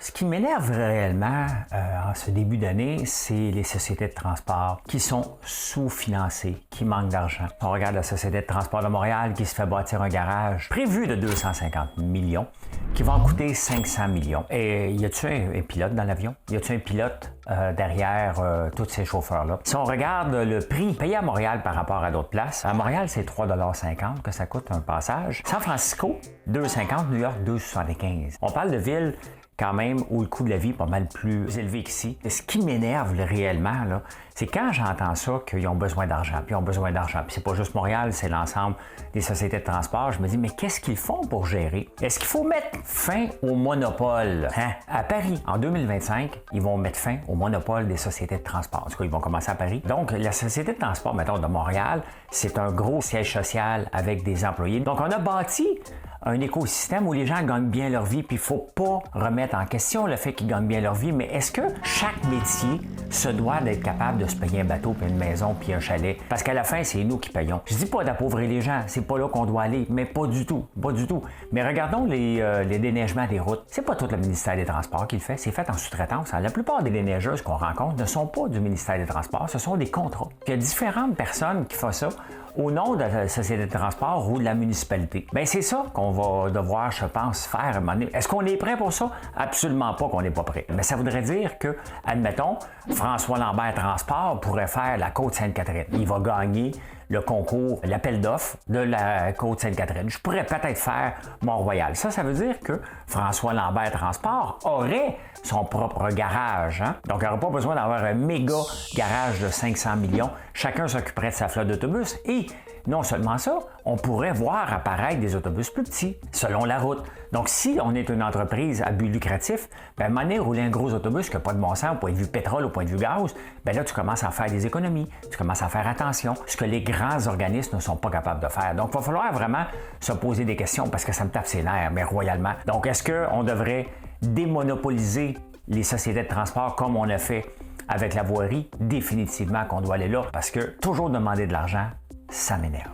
Ce qui m'énerve réellement en ce début d'année, c'est les sociétés de transport qui sont sous-financées, qui manquent d'argent. On regarde la Société de transport de Montréal qui se fait bâtir un garage prévu de 250 millions, qui va en coûter 500 millions. Et y a-t-il un pilote dans l'avion? Y a-t-il un pilote derrière tous ces chauffeurs-là? Si on regarde le prix payé à Montréal par rapport à d'autres places, à Montréal, c'est 3,50 $ que ça coûte un passage. San Francisco, 2,50 $, New York, 2,75 $. On parle de villes quand même où le coût de la vie est pas mal plus élevé qu'ici. Ce qui m'énerve réellement, là, c'est quand j'entends ça qu'ils ont besoin d'argent, puis ils ont besoin d'argent. Puis c'est pas juste Montréal, c'est l'ensemble des sociétés de transport. Je me dis, mais qu'est-ce qu'ils font pour gérer? Est-ce qu'il faut mettre fin au monopole? À Paris, en 2025, ils vont mettre fin au monopole des sociétés de transport. En tout cas, ils vont commencer à Paris. Donc, la société de transport, mettons, de Montréal, c'est un gros siège social avec des employés. Donc, on a bâti un écosystème où les gens gagnent bien leur vie, puis il ne faut pas remettre en question le fait qu'ils gagnent bien leur vie, mais est-ce que chaque métier se doit d'être capable de se payer un bateau, puis une maison, puis un chalet? Parce qu'à la fin, c'est nous qui payons. Je dis pas d'appauvrir les gens, c'est pas là qu'on doit aller, mais pas du tout, pas du tout. Mais regardons les déneigements des routes. C'est pas tout le ministère des Transports qui le fait, c'est fait en sous-traitance. La plupart des déneigeuses qu'on rencontre ne sont pas du ministère des Transports, ce sont des contrats. Il y a différentes personnes qui font ça au nom de la société de transport ou de la municipalité. Bien, c'est ça qu'on va devoir, je pense, faire à un moment donné. Est-ce qu'on est prêt pour ça? Absolument pas qu'on n'est pas prêt. Mais ça voudrait dire que, admettons, François Lambert Transport pourrait faire la Côte-Sainte-Catherine. Il va gagner le concours, l'appel d'offres de la Côte-Sainte-Catherine. Je pourrais peut-être faire Mont-Royal. Ça veut dire que François Lambert Transport aurait son propre garage. Donc, il n'aurait pas besoin d'avoir un méga garage de 500 millions. Chacun s'occuperait de sa flotte d'autobus et non seulement ça, on pourrait voir apparaître des autobus plus petits, selon la route. Donc, si on est une entreprise à but lucratif, bien, à un moment donné, rouler un gros autobus qui n'a pas de bon sens au point de vue pétrole, au point de vue gaz, bien là, tu commences à faire des économies, tu commences à faire attention, ce que les grands organismes ne sont pas capables de faire. Donc, il va falloir vraiment se poser des questions parce que ça me tape ses nerfs, mais royalement. Donc, est-ce qu'on devrait démonopoliser les sociétés de transport comme on a fait avec la voirie? Définitivement qu'on doit aller là parce que toujours demander de l'argent, ça m'énerve.